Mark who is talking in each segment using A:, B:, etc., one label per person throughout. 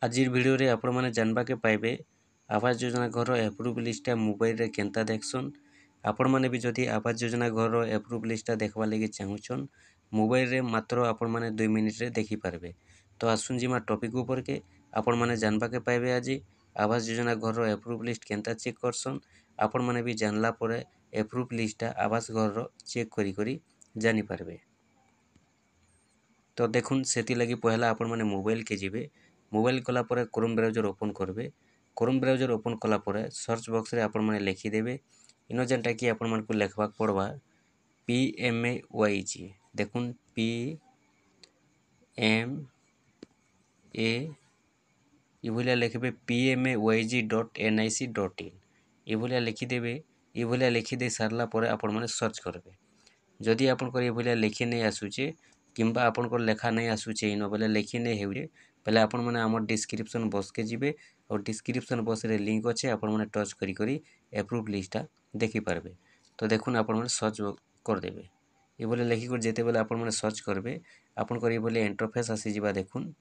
A: आजिर video रे आपण माने जानबा के पाइबे आवास योजना घर एप्रूव लिस्टा मोबाइल रे केनता देखसन। आपण माने भी जदि आवास योजना घर एप्रूव लिस्टा देखवा लगी चाहूछन मोबाइल रे मात्र आपण माने 2 मिनिट रे देखि पारबे। तो आसुन जिमा टॉपिक ऊपर के आपण माने जानबा के पाइबे आज आवास योजना घर एप्रूव लिस्ट केनता चेक करसन। आपण माने भी जानला परे एप्रूव लिस्टा आवास घर चेक करी करी जानि पारबे। तो देखुन सेति लगी पहला आपण माने मोबाइल के जिबे मोबाइल कला परे क्रोम ब्राउजर ओपन करबे। क्रोम ब्राउजर ओपन कला परे सर्च बॉक्स रे आपण माने लिखि देबे इनो जेनटा कि आपण मानकु लेखबा पड़बा PMAYG। देखुन PMA इभलिया लिखबे PMAYG.nic.in इभलिया लिखिदेबे। इभलिया लिखिदे सारला परे आपण माने सर्च करबे। जदि आपनकर इभलिया लिखि नहीं आसुचे किंबा आपनकर लेखा नहीं आसुचे इनो बेले लिखि नहीं हेउजे पहले आपण माने हमर डिस्क्रिप्शन बॉक्स के जिबे और डिस्क्रिप्शन बॉक्स रे लिंक अच्छे आपण माने टच करी करी एप्रूव लिस्टा देखि पारबे। तो देखुन आपण माने सर्च कर देबे। इभलिया लिखि कर जेते बेले आपण माने सर्च करबे आपनकर इभलिया इंटरफेस आसी जिबा। देखुन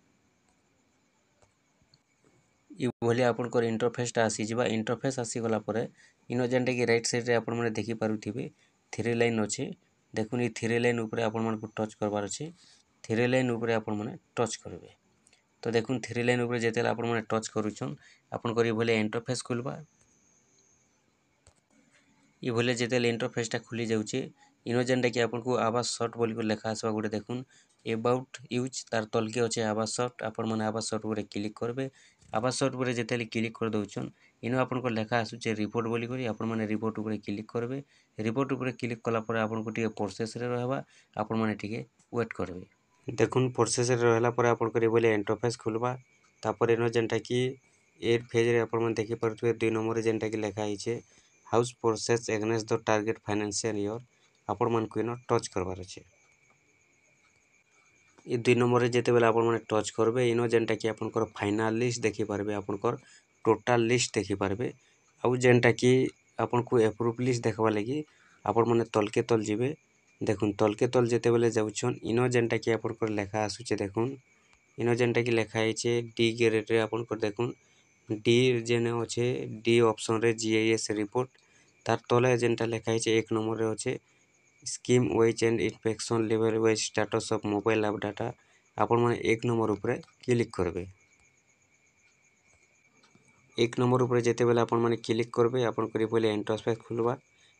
A: इभलिया आपनकर इंटरफेसटा आसी जिबा। इंटरफेस आसी गला परे इनो जेनटा कि राइट साइड रे आपण माने देखि पारुथिबे थ्री लाइन अच्छे। देखुन ये थ्री लाइन उपरे आपण मानकु टच करबार अच्छे। थ्री लाइन उपरे आपण माने टच करबे। तो देखुन थ्री लाइन उपरे जेते आपण माने टच करूछन आपनकर इभलिया इंटरफेस खुलबा। इभलिया जेते इंटरफेसटा खुली जाउचे इनो जेनटा कि आपनकु आवास सर्ट बोली को लेखा आसबा गोटे। देखुन अबाउट यूज तार तलके अच्छे आवास सर्ट आपण माने आवास सर्ट उपरे क्लिक करबे। आवास सर्ट उपरे जेते क्लिक कर दउछन इनो आपनकर लेखा आसुचे रिपोर्ट बोली करी आपण माने रिपोर्ट उपरे क्लिक करबे। रिपोर्ट उपरे क्लिक कला परे आपनकु टिके प्रोसेस रे रहबा आपण माने टिके वेट करबे। देखुन प्रोसेस रे रहला परे आपनकर इभलिया इंटरफेस खुलबा। तापर इनो जेनटा कि एड फेज रे आपण माने देखि परथुबे 2 नंबर रे जेनटा कि लेखा आइचे house process against the target financial year आपण मानकु इनो टच करबार अच्छे। ये 2 नंबर रे जेते बेले आपण माने टच करबे इनो जेनटा कि आपनकर फाइनल लिस्ट देखि पारबे आपनकर टोटल लिस्ट देखि पारबे। आउ जेनटा कि आपनकु एप्रूव लिस्ट देखबा लगी आपण माने तलके तल जिबे। देखुन तलके तल जेते बेले जाउछन इनो जेनटा कि आपनकर लेखा आसुचे। देखुन इनो जेनटा कि लेखा आइचे डी ग्रेड रे आपनकर देखुन डी जेने अच्छे डी ऑप्शन रे GIS रिपोर्ट तार तले जेनटा लेखा आइचे 1 नंबर रे अच्छे scheme wise and infection level wise status of mobile app data आपण माने 1 नंबर ऊपर क्लिक करबे। 1 नंबर ऊपर जेते बेले आपण माने क्लिक करबे आपनकर पहिले इंटरफेस खुलबा।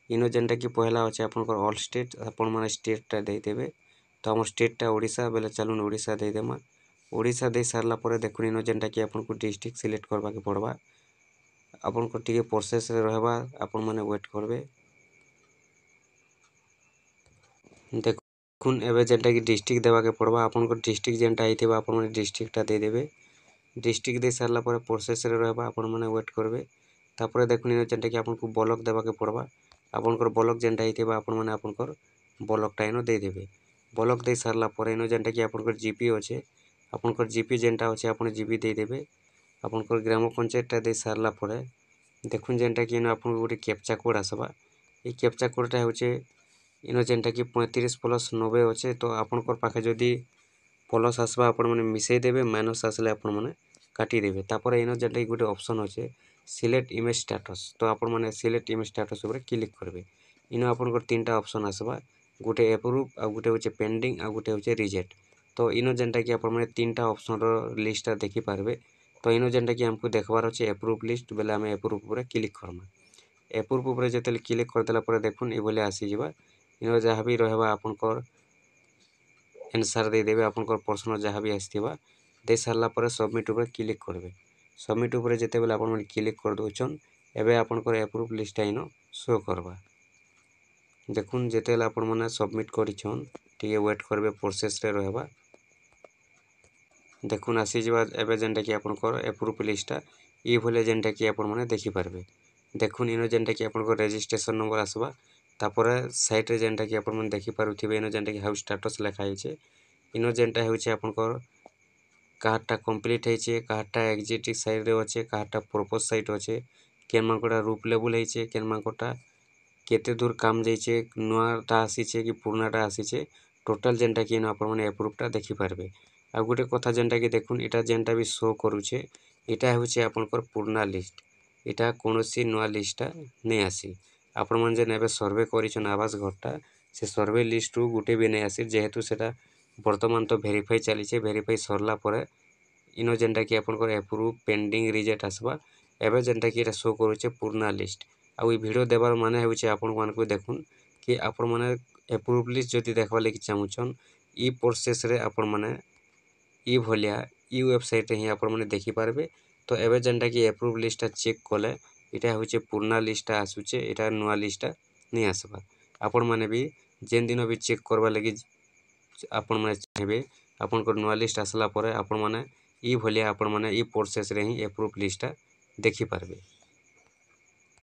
A: इनो जेनटा कि पहला अच्छे आपनकर ऑल स्टेट आपण माने स्टेटटा दे देबे। तो हमर स्टेटटा ओडिशा बेले चलुन ओडिशा दे देमा। ओडिशा दे सारला परे देखुन इनो जेनटा कि आपनकु डिस्ट्रिक्ट सिलेक्ट करबा के पड़बा। आपनकर टिके प्रोसेस रे रहबा आपण माने वेट करबे। देखुन एबे जेनटा कि डिस्ट्रिक्ट देबा के पड़बा आपनकर डिस्ट्रिक्ट जेनटा आइथिबा आपण माने डिस्ट्रिक्टटा दे देबे। डिस्ट्रिक्ट दे सारला परे प्रोसेस रे रहबा आपण माने वेट करबे। तापर देखुन इनो जेनटा कि आपनकु ब्लॉक देबा के पड़बा आपनकर ब्लॉक जेनटा आइथिबा आपण माने आपनकर ब्लॉकटा इनो दे देबे। ब्लॉक दे सारला परे इनो जेनटा कि आपनकर जीपी अच्छे आपनकर जीपी जेनटा अच्छे आपण जीपी दे देबे। आपनकर ग्राम पंचायतटा दे सारला परे देखुन जेनटा कि इनो आपनकु गोटे कैप्चा कोड आसबा। ए कैप्चा कोडटा होचे इनो जेनटा कि 35 + 90 अच्छे। तो आपनकर पाखे जदि प्लस आसबा आपण माने मिसई देबे माइनस आसले आपण माने काटी देबे। तापर इनो जेनटा कि गोटे ऑप्शन अच्छे सिलेक्ट इमेज स्टेटस तो आपण माने सिलेक्ट इमेज स्टेटस ऊपर क्लिक करबे। इनो आपनकर तीनटा ऑप्शन आसबा गोटे अप्रूव आ गोटे होचे पेंडिंग आ गोटे होचे रिजेक्ट। तो इनो जेनटा कि आपण माने तीनटा ऑप्शन रो लिस्टटा देखि पारबे। तो इनो जेनटा कि हमकु देखबार अच्छे अप्रूव लिस्ट बेले आमे अप्रूव ऊपर क्लिक करबा। अप्रूव ऊपर जेते क्लिक कर देला परे देखुन इबले आसी जिबा। इनो जहाँ भी रहबा आपनकर आंसर दे देबे आपनकर प्रश्न जहाँ भी आसीथिबा दे सारला परे सबमिट ऊपर क्लिक करबे। सबमिट ऊपर जेते बेले आपण माने क्लिक कर दोछन एबे आपनकर अप्रूव लिस्ट इनो शो करबा। देखुन जेते बेले आपण माने सबमिट करिछन टिके वेट करबे प्रोसेस रे रहबा। देखुन आसी जिबा एबे जेनटा कि आपनकर अप्रूव लिस्टटा ई भले जेनटा कि आपण माने देखि पारबे। देखुन इनो जेनटा कि आपनकर रजिस्ट्रेशन नंबर आसबा। तापरे साइट रे जेनटा कि आपण माने देखि पारुथिबे इनो जेनटा कि हाउस स्टेटस लेखा आइचे। इनो जेनटा होचे आपनकर काहारटा कंप्लीट हेचे काहारटा एग्जिट साइड रे अच्छे काहारटा पर्पस साइट अच्छे केन मानकोटा रूप लेवल हेचे केन मानकोटा केते दूर काम जाइचे नुआटा आसीचे कि पुरानाटा आसीचे टोटल जेनटा कि इनो आपण माने अप्रूवटा देखि पारबे। आ गोटे कथा जेनटा कि देखुन एटा जेनटा भी शो करूचे एटा होचे आपनकर पुराना लिस्ट। एटा कोनोसी नुआ लिस्टटा नहीं आसी। आपण मन जेन एबे सर्वे करिछन आवास घरटा से सर्वे लिस्ट रु गुटे भी नहीं आसी, जेहेतु सेटा वर्तमान तो वेरीफाई चलीचे। वेरीफाई सरला परे इनो जेनटा कि आपनकर अप्रूव पेंडिंग रिजेक्ट आसबा। एबे जेनटा कि एटा शो करूचे पुराना लिस्ट। आ ई वीडियो देबार माने होचे आपण मानकु देखुन कि आपण माने अप्रूव लिस्ट जदि देखबा लागि चाहुछन ई प्रोसेस रे आपण माने ई भलिया ई वेबसाइट ही आपण माने देखि पारबे। तो एबे जेनटा कि अप्रूव लिस्टटा चेक कले एटा होचे पुराना लिस्टटा आसुचे, एटा नुआ लिस्टटा नहीं आसबा। आपण माने भी जेन दिन भी चेक करबा लागि आपण माने चाहेबे आपनकर नुआ लिस्ट आसला परे आपण माने ई भलिया आपण माने ई प्रोसेस रे ही अप्रूव लिस्टटा देखि पारबे।